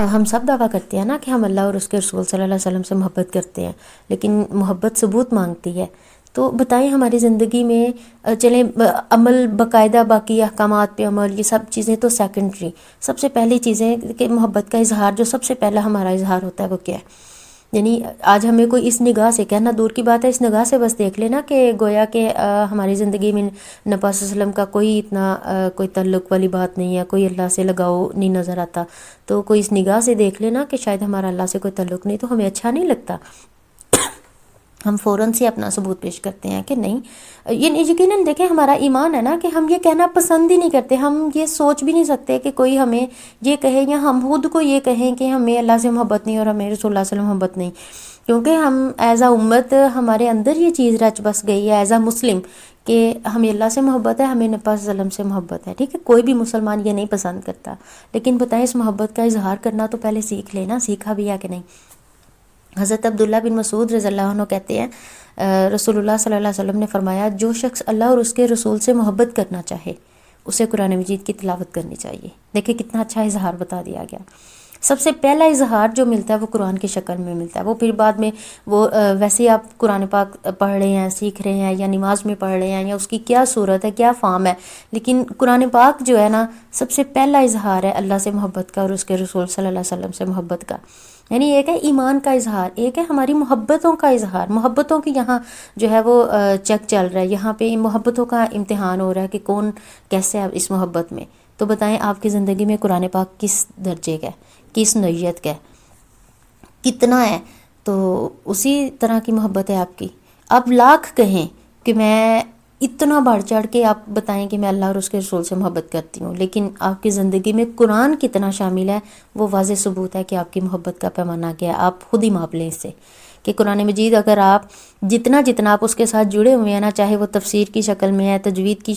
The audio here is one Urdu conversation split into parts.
ہم سب دعویٰ کرتے ہیں نا کہ ہم اللہ اور اس کے رسول صلی اللہ علیہ وسلم سے محبت کرتے ہیں، لیکن محبت ثبوت مانگتی ہے۔ تو بتائیں ہماری زندگی میں چلیں عمل باقاعدہ، باقی احکامات پہ عمل، یہ سب چیزیں تو سیکنڈری، سب سے پہلی چیزیں کہ محبت کا اظہار جو سب سے پہلا ہمارا اظہار ہوتا ہے وہ کیا ہے؟ یعنی آج ہمیں کوئی اس نگاہ سے، کہنا دور کی بات ہے، اس نگاہ سے بس دیکھ لینا کہ گویا کہ ہماری زندگی میں نبی صلی اللہ علیہ وسلم کا کوئی اتنا کوئی تعلق والی بات نہیں ہے، کوئی اللہ سے لگاؤ نہیں نظر آتا، تو کوئی اس نگاہ سے دیکھ لینا کہ شاید ہمارا اللہ سے کوئی تعلق نہیں، تو ہمیں اچھا نہیں لگتا، ہم فوراً سے اپنا ثبوت پیش کرتے ہیں کہ نہیں۔ یہ یقیناً دیکھیں ہمارا ایمان ہے نا کہ ہم یہ کہنا پسند ہی نہیں کرتے، ہم یہ سوچ بھی نہیں سکتے کہ کوئی ہمیں یہ کہے یا ہم خود کو یہ کہیں کہ ہمیں اللہ سے محبت نہیں اور ہمیں رسول اللہ صلی اللہ علیہ وسلم محبت نہیں، کیونکہ ہم ایز اے امت ہمارے اندر یہ چیز رچ بس گئی ہے ایز اے مسلم کہ ہمیں اللہ سے محبت ہے، ہمیں نبی صلی اللہ علیہ وسلم سے محبت ہے، ٹھیک ہے، کوئی بھی مسلمان یہ نہیں پسند کرتا، لیکن بتائیں اس محبت کا اظہار کرنا تو پہلے سیکھ لینا، سیکھا بھی ہے کہ نہیں؟ حضرت عبداللہ بن مسعود رضی اللہ عنہ کہتے ہیں رسول اللہ صلی اللہ علیہ وسلم نے فرمایا جو شخص اللہ اور اس کے رسول سے محبت کرنا چاہے اسے قرآن مجید کی تلاوت کرنی چاہیے۔ دیکھیں کتنا اچھا اظہار بتا دیا گیا۔ سب سے پہلا اظہار جو ملتا ہے وہ قرآن کی شکل میں ملتا ہے، وہ پھر بعد میں وہ ویسے آپ قرآن پاک پڑھ رہے ہیں، سیکھ رہے ہیں، یا نماز میں پڑھ رہے ہیں، یا اس کی کیا صورت ہے، کیا فارم ہے، لیکن قرآن پاک جو ہے نا سب سے پہلا اظہار ہے اللہ سے محبت کا اور اس کے رسول صلی اللہ علیہ وسلم سے محبت کا۔ یعنی ایک ہے ایمان کا اظہار، ایک ہے ہماری محبتوں کا اظہار، محبتوں کی یہاں جو ہے وہ چیک چل رہا ہے، یہاں پہ محبتوں کا امتحان ہو رہا ہے کہ کون کیسے ہے اس محبت میں۔ تو بتائیں آپ کی زندگی میں قرآن پاک کس درجے کا ہے، کس نوعیت کا ہے، کتنا ہے؟ تو اسی طرح کی محبت ہے آپ کی۔ آپ لاکھ کہیں کہ میں اتنا بڑھ چڑھ کے آپ بتائیں کہ میں اللہ اور اس کے رسول سے محبت کرتی ہوں، لیکن آپ کی زندگی میں قرآن کتنا شامل ہے وہ واضح ثبوت ہے کہ آپ کی محبت کا پیمانہ کیا ہے۔ آپ خود ہی ماپ لیں اس سے کہ قرآن مجید اگر آپ جتنا آپ اس کے ساتھ جڑے ہوئے ہیں نا، چاہے وہ تفسیر کی شکل میں ہے، تجوید کی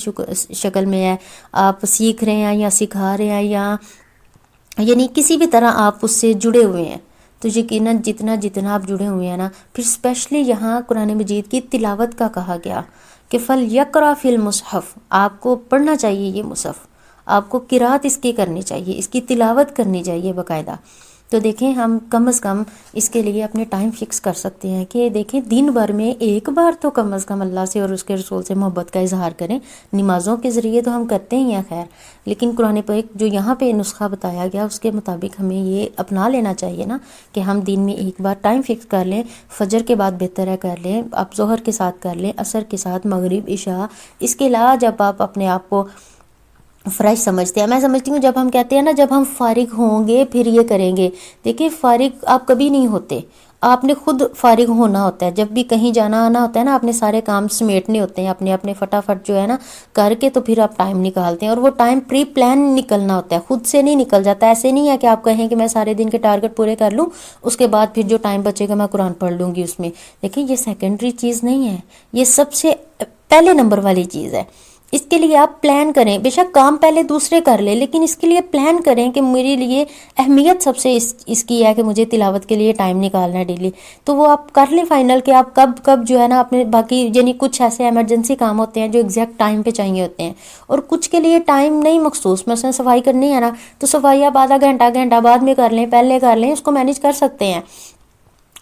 شکل میں ہے، آپ سیکھ رہے ہیں یا سکھا رہے ہیں، یا یعنی کسی بھی طرح آپ اس سے جڑے ہوئے ہیں، تو یقیناً جتنا آپ جڑے ہوئے ہیں نا، پھر اسپیشلی یہاں قرآن مجید کی تلاوت کا کہا گیا کہ فَلْيَقْرَأْ فِي الْمُصْحَفِ، آپ کو پڑھنا چاہیے یہ مصحف، آپ کو قرات اس کی کرنی چاہیے، اس کی تلاوت کرنی چاہیے باقاعدہ۔ تو دیکھیں ہم کم از کم اس کے لیے اپنے ٹائم فکس کر سکتے ہیں کہ دیکھیں دن بھر میں ایک بار تو کم از کم اللہ سے اور اس کے رسول سے محبت کا اظہار کریں۔ نمازوں کے ذریعے تو ہم کرتے ہی ہیں خیر، لیکن قرآن پاک جو یہاں پہ نسخہ بتایا گیا اس کے مطابق ہمیں یہ اپنا لینا چاہیے نا کہ ہم دن میں ایک بار ٹائم فکس کر لیں، فجر کے بعد بہتر ہے کر لیں، آپ ظہر کے ساتھ کر لیں، عصر کے ساتھ، مغرب، عشاء، اس کے علاوہ جب آپ اپنے آپ کو فریش سمجھتے ہیں، میں سمجھتی ہوں جب ہم کہتے ہیں نا جب ہم فارغ ہوں گے پھر یہ کریں گے، دیکھیں فارغ آپ کبھی نہیں ہوتے، آپ نے خود فارغ ہونا ہوتا ہے، جب بھی کہیں جانا آنا ہوتا ہے نا، آپ نے سارے کام سمیٹنے ہوتے ہیں اپنے فٹافٹ جو ہے نا کر کے، تو پھر آپ ٹائم نکالتے ہیں، اور وہ ٹائم پری پلان نکلنا ہوتا ہے، خود سے نہیں نکل جاتا۔ ایسے نہیں ہے کہ آپ کہیں کہ میں سارے دن کے ٹارگٹ پورے کر لوں، اس کے بعد پھر جو ٹائم بچے گا میں قرآن پڑھ لوں گی اس میں۔ دیکھیں یہ سیکنڈری چیز نہیں ہے، یہ سب سے پہلے نمبر والی چیز ہے۔ اس کے لیے آپ پلان کریں، بے شک کام پہلے دوسرے کر لیں، لیکن اس کے لیے پلان کریں کہ میرے لیے اہمیت سب سے اس کی ہے کہ مجھے تلاوت کے لیے ٹائم نکالنا ہے ڈیلی، تو وہ آپ کر لیں فائنل کہ آپ کب جو ہے نا اپنے باقی، یعنی کچھ ایسے ایمرجنسی کام ہوتے ہیں جو ایگزیکٹ ٹائم پہ چاہیے ہوتے ہیں، اور کچھ کے لیے ٹائم نہیں مخصوص، مثلا صفائی کرنی ہے نا تو صفائی آپ آدھا گھنٹہ بعد میں کر لیں، پہلے کر لیں، اس کو مینیج کر سکتے ہیں،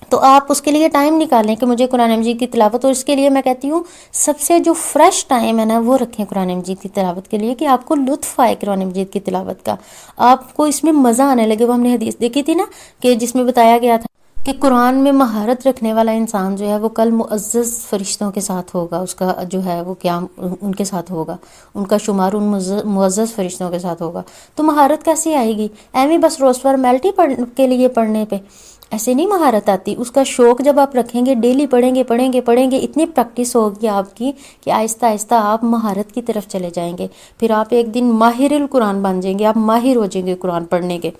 تو آپ اس کے لیے ٹائم نکالیں کہ مجھے قرآن مجید کی تلاوت، اور اس کے لیے میں کہتی ہوں سب سے جو فریش ٹائم ہے نا وہ رکھیں قرآن مجید کی تلاوت کے لیے، کہ آپ کو لطف آئے قرآن مجید کی تلاوت کا، آپ کو اس میں مزہ آنے لگے۔ وہ ہم نے حدیث دیکھی تھی نا کہ جس میں بتایا گیا تھا کہ قرآن میں مہارت رکھنے والا انسان جو ہے وہ کل معزز فرشتوں کے ساتھ ہوگا، اس کا جو ہے وہ قیام ان کے ساتھ ہوگا، ان کا شمار ان معزز فرشتوں کے ساتھ ہوگا۔ تو مہارت کیسے آئے گی؟ ایویں بس روز فارمیلٹی کے لیے پڑھنے پہ ایسے نہیں مہارت آتی، اس کا شوق جب آپ رکھیں گے، ڈیلی پڑھیں گے، اتنی پریکٹس ہوگی آپ کی کہ آہستہ آہستہ آپ مہارت کی طرف چلے جائیں گے، پھر آپ ایک دن ماہر القرآن بن جائیں گے، آپ ماہر ہو جائیں گے قرآن پڑھنے کے۔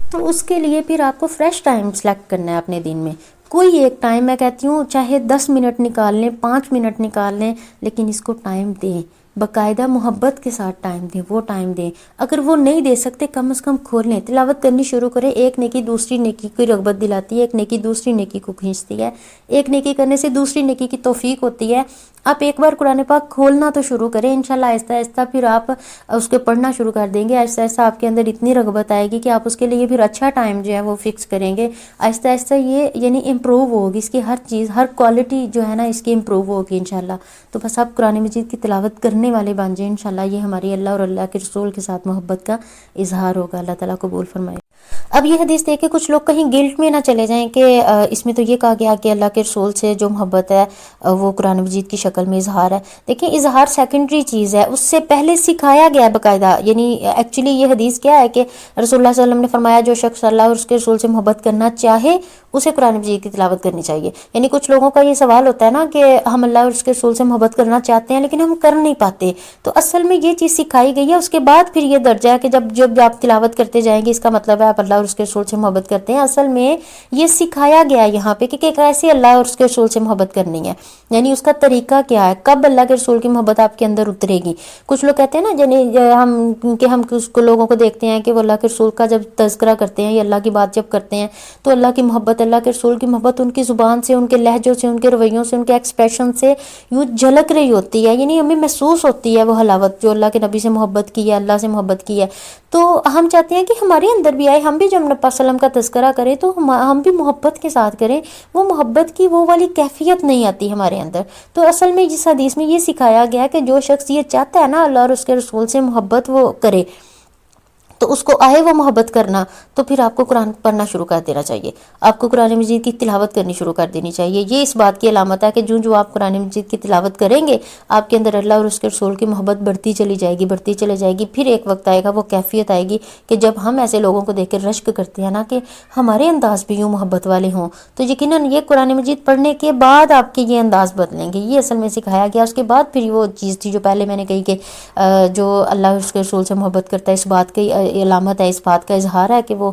تو اس کے لیے پھر آپ کو فریش ٹائم سلیکٹ کرنا ہے اپنے دن میں، کوئی ایک ٹائم، میں کہتی ہوں چاہے 10 منٹ نکال لیں، 5 منٹ نکال لیں، لیکن اس کو ٹائم دیں، باقاعدہ محبت کے ساتھ ٹائم دیں، وہ ٹائم دیں۔ اگر وہ نہیں دے سکتے کم از کم کھول لیں، تلاوت کرنی شروع کریں، ایک نیکی دوسری نیکی کی رغبت دلاتی ہے، ایک نیکی دوسری نیکی کو کھینچتی ہے، ایک نیکی کرنے سے دوسری نیکی کی توفیق ہوتی ہے، آپ ایک بار قرآن پاک کھولنا تو شروع کریں انشاءاللہ، آہستہ آہستہ پھر آپ اس کے پڑھنا شروع کر دیں گے، آہستہ آہستہ آپ کے اندر اتنی رغبت آئے گی کہ آپ اس کے لیے پھر اچھا ٹائم جو ہے وہ فکس کریں گے، آہستہ آہستہ یہ یعنی امپروو ہوگی، اس کی ہر چیز، ہر کوالٹی جو ہے نا اس کی امپروو ہوگی انشاءاللہ۔ تو بس آپ قرآن مجید کی تلاوت کرنے والے بن جائیں انشاءاللہ، یہ ہماری اللہ اور اللہ کے رسول کے ساتھ محبت کا اظہار ہوگا۔ اللہ تعالیٰ قبول فرمائے۔ اب یہ حدیث دیکھ کے کچھ لوگ کہیں گلٹ میں نہ چلے جائیں کہ اس میں تو یہ کہا گیا کہ اللہ کے رسول سے جو محبت ہے وہ قرآن مجید کی شکل میں اظہار ہے۔ دیکھیں اظہار سیکنڈری چیز ہے، اس سے پہلے سکھایا گیا ہے باقاعدہ، یعنی ایکچولی یہ حدیث کیا ہے کہ رسول اللہ صلی اللہ علیہ وسلم نے فرمایا جو شخص اللہ اور اس کے رسول سے محبت کرنا چاہے اسے قرآن مجید کی تلاوت کرنی چاہیے۔ یعنی کچھ لوگوں کا یہ سوال ہوتا ہے نا کہ ہم اللہ اور اس کے رسول سے محبت کرنا چاہتے ہیں لیکن ہم کر نہیں پاتے، تو اصل میں یہ چیز سکھائی گئی ہے، اس کے بعد پھر یہ درجہ ہے کہ جب آپ تلاوت کرتے جائیں گے اس کا مطلب ہے آپ اللہ اور اس کے رسول سے محبت کرتے ہیں۔ اصل میں یہ سکھایا گیا ہے یہاں پہ کہ کیسے اللہ اور اس کے رسول سے محبت کرنی ہے، یعنی اس کا طریقہ کیا ہے، کب اللہ کے رسول کی محبت آپ کے اندر اترے گی۔ کچھ لوگ کہتے ہیں نا ہم کچھ لوگوں کو دیکھتے ہیں کہ وہ اللہ کے رسول کا جب تذکرہ کرتے ہیں یا اللہ کی بات جب کرتے ہیں تو اللہ کی محبت، اللہ کے رسول کی محبت ان کی زبان سے، ان کے لہجوں سے، ان کے رویوں سے، ان کے ایکسپریشن سے یوں جھلک رہی ہوتی ہے، یعنی ہمیں محسوس ہوتی ہے وہ حلاوت جو اللہ کے نبی سے محبت کی ہے، اللہ سے محبت کی ہے۔ تو ہم چاہتے ہیں کہ ہمارے اندر بھی آئے، ہم بھی جب نبی صلی اللہ علیہ وسلم کا تذکرہ کریں تو ہم بھی محبت کے ساتھ کریں، وہ محبت کی وہ والی کیفیت نہیں آتی ہمارے اندر۔ تو اصل میں اس حدیث میں یہ سکھایا گیا ہے کہ جو شخص یہ چاہتا ہے نا اللہ اور اس کے رسول سے محبت وہ کرے، تو اس کو آئے وہ محبت کرنا، تو پھر آپ کو قرآن پڑھنا شروع کر دینا چاہیے، آپ کو قرآن مجید کی تلاوت کرنی شروع کر دینی چاہیے۔ یہ اس بات کی علامت ہے کہ جو آپ قرآن مجید کی تلاوت کریں گے آپ کے اندر اللہ اور اس کے رسول کی محبت بڑھتی چلی جائے گی، بڑھتی چلی جائے گی۔ پھر ایک وقت آئے گا، وہ کیفیت آئے گی کہ جب ہم ایسے لوگوں کو دیکھ کر رشک کرتے ہیں نا کہ ہمارے انداز بھی یوں محبت والے ہوں، تو یقیناً یہ قرآن مجید پڑھنے کے بعد آپ کے یہ انداز بدلیں گے۔ یہ اصل میں سکھایا گیا، اس کے بعد پھر وہ چیز تھی جو پہلے میں نے کہی کہ جو اللہ اور اس کے رسول سے محبت کرتا ہے، اس بات کی علامت ہے، اس بات کا اظہار ہے کہ وہ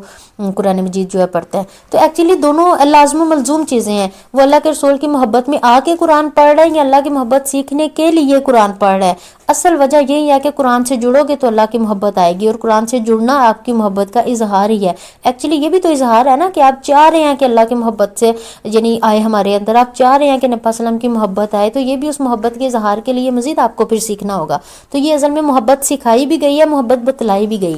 قرآن مجید جو ہے پڑھتا ہے۔ تو ایکچولی دونوں لازم و ملزوم چیزیں ہیں، وہ اللہ کے رسول کی محبت میں آ کے قرآن پڑھ رہا ہے یا اللہ کی محبت سیکھنے کے لیے قرآن پڑھ رہا ہے۔ اصل وجہ یہی ہے کہ قرآن سے جڑو گے تو اللہ کی محبت آئے گی، اور قرآن سے جڑنا آپ کی محبت کا اظہار ہی ہے۔ ایکچولی یہ بھی تو اظہار ہے نا کہ آپ چاہ رہے ہیں کہ اللہ کی محبت سے یعنی آئے ہمارے اندر، آپ چاہ رہے ہیں کہ نبی صلی اللہ علیہ وسلم کی محبت آئے، تو یہ بھی اس محبت کے اظہار کے لیے مزید آپ کو پھر سیکھنا ہوگا۔ تو یہ اصل میں محبت سکھائی بھی گئی ہے، محبت بتلائی بھی گئی ہے۔